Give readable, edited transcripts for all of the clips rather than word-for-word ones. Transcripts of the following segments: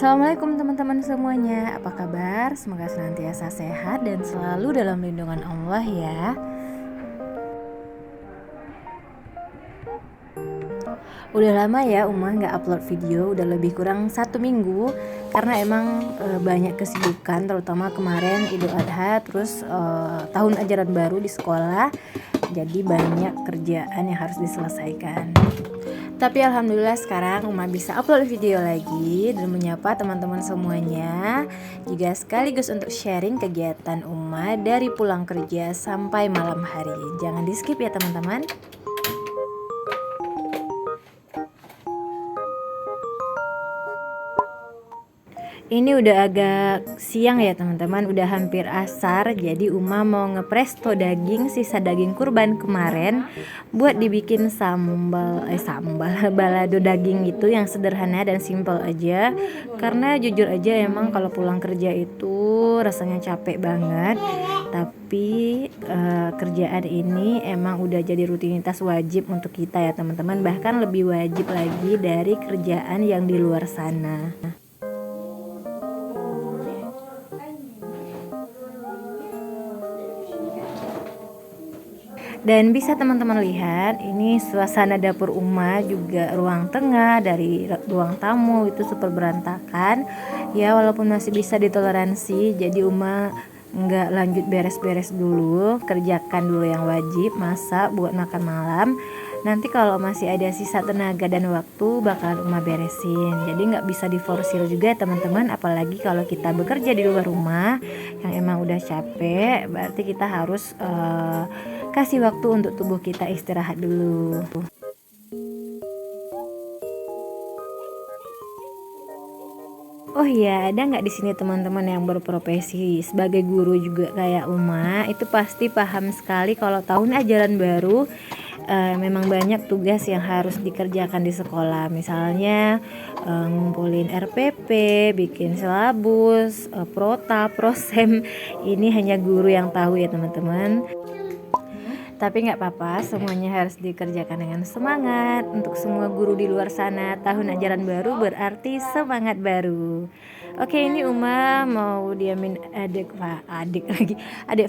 Assalamualaikum teman-teman semuanya, apa kabar? Semoga senantiasa sehat dan selalu dalam lindungan Allah ya. Udah lama ya Uma nggak upload video, udah lebih kurang 1 minggu karena emang banyak kesibukan, terutama kemarin Idul Adha, terus tahun ajaran baru di sekolah, jadi banyak kerjaan yang harus diselesaikan. Tapi alhamdulillah sekarang Uma bisa upload video lagi dan menyapa teman-teman semuanya, juga sekaligus untuk sharing kegiatan Uma dari pulang kerja sampai malam hari. Jangan di skip ya teman-teman. Ini udah agak siang ya teman-teman, udah hampir asar. Jadi Uma mau ngepresto daging, sisa daging kurban kemarin buat dibikin sambal balado daging itu yang sederhana dan simple aja. Karena jujur aja emang kalau pulang kerja itu rasanya capek banget. Tapi kerjaan ini emang udah jadi rutinitas wajib untuk kita ya teman-teman. Bahkan lebih wajib lagi dari kerjaan yang di luar sana. Dan bisa teman-teman lihat ini suasana dapur Uma, juga ruang tengah dari ruang tamu itu super berantakan ya, walaupun masih bisa ditoleransi. Jadi Uma nggak lanjut beres-beres dulu, kerjakan dulu yang wajib, masak buat makan malam. Nanti kalau masih ada sisa tenaga dan waktu bakalan Uma beresin. Jadi nggak bisa diforsir juga ya teman-teman, apalagi kalau kita bekerja di luar rumah yang emang udah capek, berarti kita harus kasih waktu untuk tubuh kita istirahat dulu. Oh iya, ada nggak di sini teman-teman yang berprofesi sebagai guru juga kayak Uma? Itu pasti paham sekali kalau tahun ajaran baru memang banyak tugas yang harus dikerjakan di sekolah. Misalnya ngumpulin RPP, bikin silabus, prota, prosem. Ini hanya guru yang tahu ya teman-teman. Tapi nggak apa-apa, semuanya harus dikerjakan dengan semangat. Untuk semua guru di luar sana, tahun ajaran baru berarti semangat baru. Oke, ini Uma mau diamin adik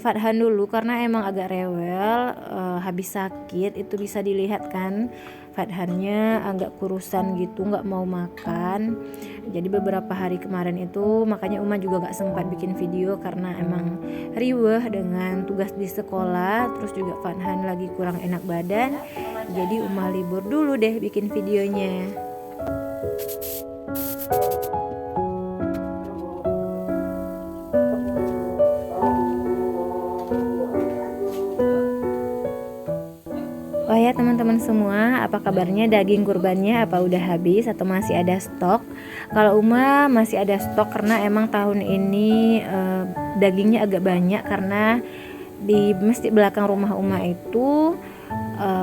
Farhan dulu karena emang agak rewel, habis sakit. Itu bisa dilihat kan, Farhannya agak kurusan gitu, nggak mau makan. Jadi beberapa hari kemarin itu makanya Uma juga gak sempat bikin video karena emang riweh dengan tugas di sekolah, terus juga Farhan lagi kurang enak badan. Jadi Uma libur dulu deh bikin videonya. Oh ya teman-teman semua, apa kabarnya daging kurbannya? Apa udah habis atau masih ada stok? Kalau Uma masih ada stok karena emang tahun ini dagingnya agak banyak karena di masjid belakang rumah Uma itu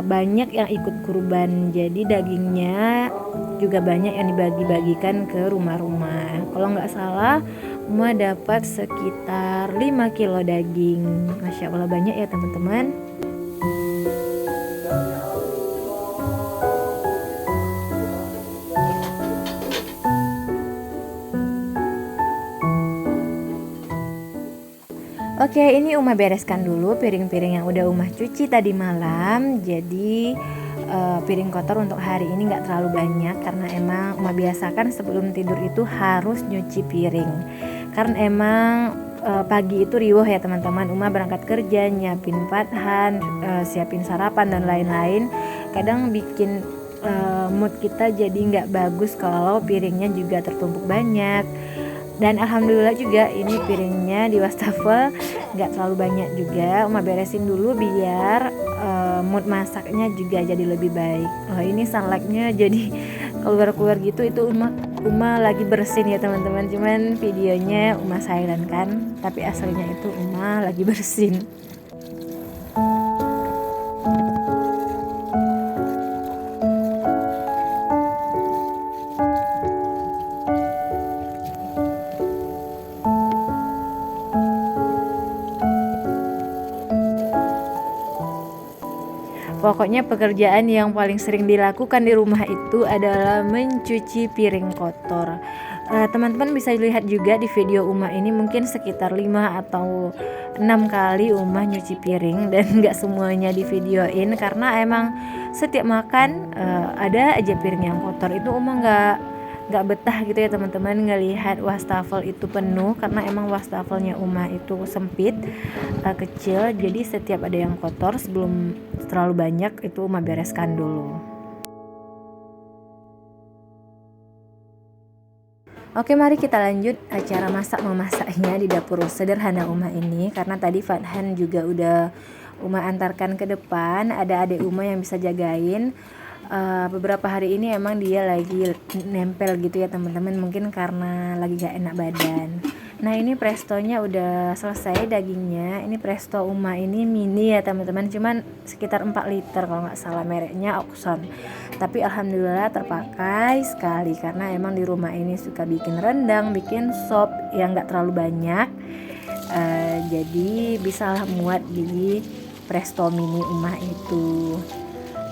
banyak yang ikut kurban. Jadi dagingnya juga banyak yang dibagi-bagikan ke rumah-rumah. Kalau nggak salah Uma dapat sekitar 5 kilo daging. Masya Allah banyak ya teman-teman. Oke, ini Uma bereskan dulu piring-piring yang udah Uma cuci tadi malam. Jadi piring kotor untuk hari ini nggak terlalu banyak karena emang Uma biasakan sebelum tidur itu harus nyuci piring. Karena emang pagi itu riuh ya teman-teman. Uma berangkat kerja, nyiapin Farhan, siapin sarapan dan lain-lain. Kadang bikin mood kita jadi nggak bagus kalau piringnya juga tertumpuk banyak. Dan alhamdulillah juga ini piringnya di wastafel nggak terlalu banyak juga. Uma beresin dulu biar mood masaknya juga jadi lebih baik. Oh ini sunlightnya jadi keluar-keluar gitu, itu Uma lagi bersin ya teman-teman. Cuman videonya Uma silent kan, tapi aslinya itu Uma lagi bersin. Pokoknya pekerjaan yang paling sering dilakukan di rumah itu adalah mencuci piring kotor. Teman-teman bisa lihat juga di video Uma ini mungkin sekitar 5 atau 6 kali Uma nyuci piring dan nggak semuanya di videoin karena emang setiap makan ada aja piring yang kotor. Itu Uma nggak betah gitu ya teman-teman ngelihat wastafel itu penuh karena emang wastafelnya Uma itu sempit, kecil, jadi setiap ada yang kotor sebelum terlalu banyak itu Uma bereskan dulu. Oke, mari kita lanjut cara memasaknya di dapur sederhana Uma ini, karena tadi Fadhan juga udah Uma antarkan ke depan, ada adik Uma yang bisa jagain. Beberapa hari ini emang dia lagi nempel gitu ya teman-teman, mungkin karena lagi gak enak badan. Nah ini prestonya udah selesai dagingnya. Ini presto Uma ini mini ya teman-teman, cuman sekitar 4 liter kalau nggak salah, mereknya Oxon. Tapi alhamdulillah terpakai sekali karena emang di rumah ini suka bikin rendang, bikin sop yang nggak terlalu banyak. Jadi bisa muat di presto mini Uma itu.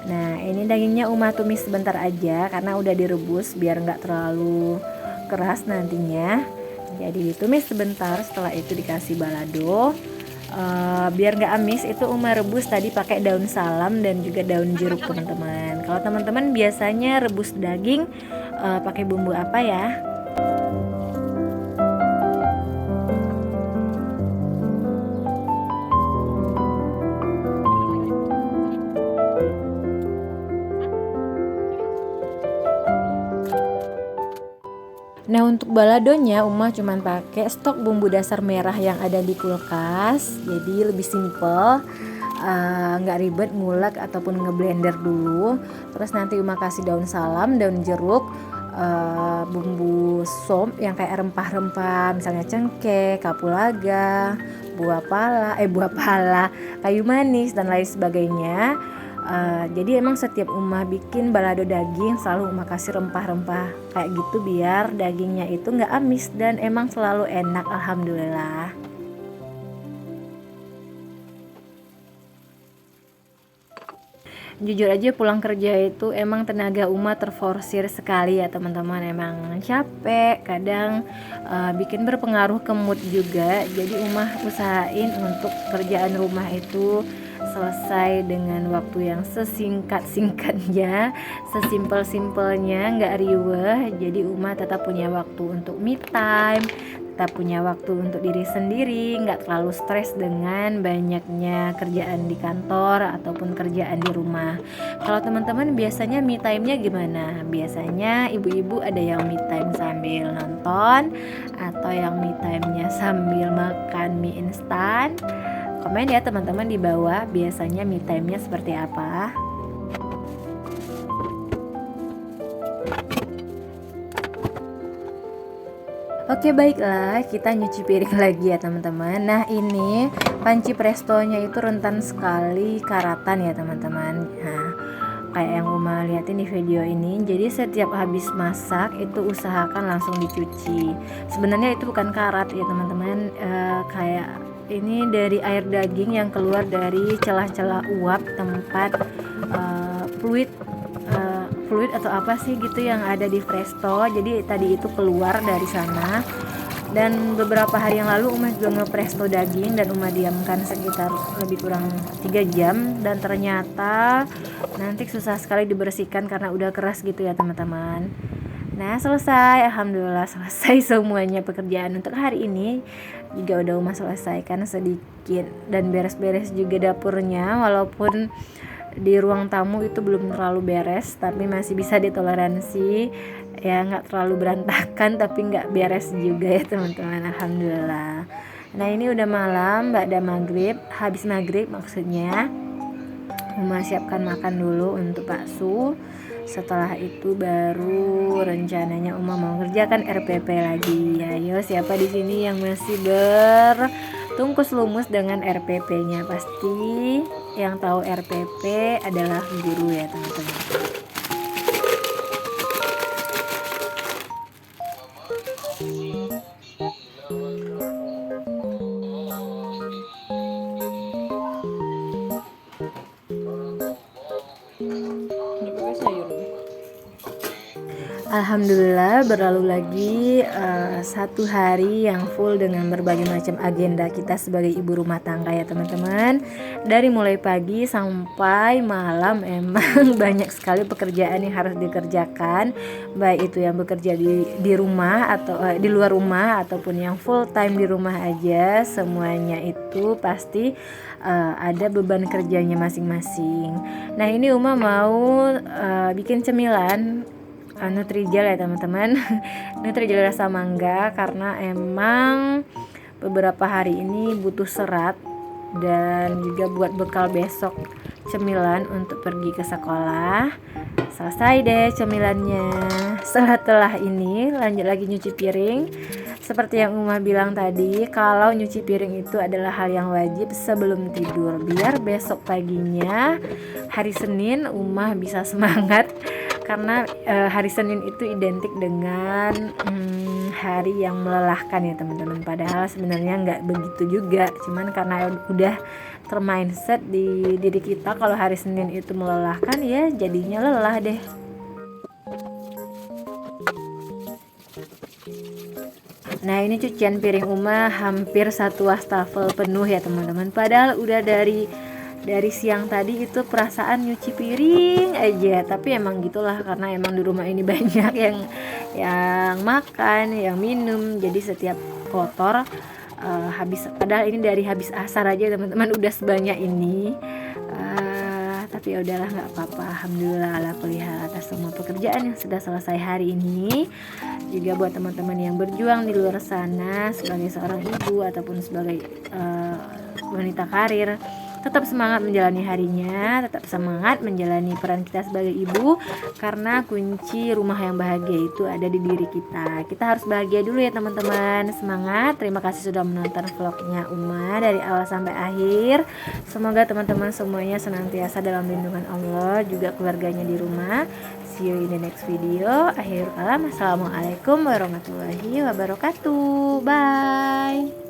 Nah ini dagingnya Uma tumis sebentar aja karena udah direbus biar nggak terlalu keras nantinya. Jadi ditumis sebentar, setelah itu dikasih balado. Biar nggak amis itu Uma rebus tadi pakai daun salam dan juga daun jeruk teman-teman. Kalau teman-teman biasanya rebus daging pakai bumbu apa ya? Nah untuk baladonya Uma cuman pakai stok bumbu dasar merah yang ada di kulkas, jadi lebih simple, nggak ribet ngulek ataupun ngeblender dulu. Terus nanti Uma kasih daun salam, daun jeruk, bumbu sop yang kayak rempah-rempah, misalnya cengkeh, kapulaga, buah pala, kayu manis dan lain sebagainya. Jadi emang setiap Uma bikin balado daging selalu Uma kasih rempah-rempah kayak gitu biar dagingnya itu nggak amis dan emang selalu enak alhamdulillah. Jujur aja pulang kerja itu emang tenaga Uma terforsir sekali ya teman-teman, emang capek, kadang bikin berpengaruh ke mood juga. Jadi Uma usahain untuk kerjaan rumah itu selesai dengan waktu yang sesingkat-singkatnya, sesimpel-simpelnya, nggak riweh. Jadi Uma tetap punya waktu untuk me time, tetap punya waktu untuk diri sendiri, nggak terlalu stres dengan banyaknya kerjaan di kantor ataupun kerjaan di rumah. Kalau teman-teman biasanya me time-nya gimana? Biasanya ibu-ibu ada yang me time sambil nonton atau yang me time-nya sambil makan mie instan? Komen ya teman-teman di bawah, biasanya me time-nya seperti apa. Oke baiklah, kita nyuci piring lagi ya teman-teman. Nah ini panci prestonya itu rentan sekali karatan ya teman-teman. Nah kayak yang Uma liatin di video ini, jadi setiap habis masak itu usahakan langsung dicuci. Sebenarnya itu bukan karat ya teman-teman, kayak ini dari air daging yang keluar dari celah-celah uap tempat fluid atau apa sih gitu yang ada di presto. Jadi tadi itu keluar dari sana. Dan beberapa hari yang lalu Uma juga ngepresto daging dan Uma diamkan sekitar lebih kurang 3 jam dan ternyata nanti susah sekali dibersihkan karena udah keras gitu ya teman-teman. Nah selesai, alhamdulillah selesai semuanya pekerjaan untuk hari ini. Juga udah Uma selesaikan sedikit dan beres-beres juga dapurnya, walaupun di ruang tamu itu belum terlalu beres tapi masih bisa ditoleransi ya, nggak terlalu berantakan tapi nggak beres juga ya teman-teman, alhamdulillah. Nah ini udah malam, ba'da maghrib, habis maghrib maksudnya. Uma siapkan makan dulu untuk Pak Su. Setelah itu baru rencananya Uma mau kerjakan RPP lagi. Ayo siapa di sini yang masih bertungkus lumus dengan RPP-nya? Pasti yang tahu RPP adalah guru ya teman-teman. Alhamdulillah berlalu lagi satu hari yang full dengan berbagai macam agenda kita sebagai ibu rumah tangga ya teman-teman. Dari mulai pagi sampai malam emang banyak sekali pekerjaan yang harus dikerjakan, baik itu yang bekerja di rumah atau di luar rumah ataupun yang full time di rumah aja, semuanya itu pasti ada beban kerjanya masing-masing. Nah ini Uma mau bikin cemilan Nutrijel ya teman-teman. Nutrijel rasa mangga karena emang beberapa hari ini butuh serat dan juga buat bekal besok cemilan untuk pergi ke sekolah. Selesai deh cemilannya. Setelah ini lanjut lagi nyuci piring. Seperti yang Uma bilang tadi, kalau nyuci piring itu adalah hal yang wajib sebelum tidur, biar besok paginya hari Senin Uma bisa semangat. Karena hari Senin itu identik dengan hari yang melelahkan ya teman-teman. Padahal sebenarnya nggak begitu juga, cuman karena udah termindset di diri kita kalau hari Senin itu melelahkan, ya jadinya lelah deh. Nah ini cucian piring Uma hampir 1 wastafel penuh ya teman-teman. Padahal udah dari siang tadi itu perasaan nyuci piring aja, tapi emang gitulah karena emang di rumah ini banyak yang makan, yang minum, jadi setiap kotor habis. Padahal ini dari habis asar aja teman-teman udah sebanyak ini, tapi ya udahlah nggak apa-apa. Alhamdulillah ala kulli hal atas semua pekerjaan yang sudah selesai hari ini. Juga buat teman-teman yang berjuang di luar sana sebagai seorang ibu ataupun sebagai wanita karir, tetap semangat menjalani harinya, tetap semangat menjalani peran kita sebagai ibu, karena kunci rumah yang bahagia itu ada di diri kita. Kita harus bahagia dulu ya teman-teman. Semangat. Terima kasih sudah menonton vlognya Uma dari awal sampai akhir. Semoga teman-teman semuanya senantiasa dalam lindungan Allah, juga keluarganya di rumah. See you in the next video. Akhirul kalam, assalamualaikum warahmatullahi wabarakatuh. Bye.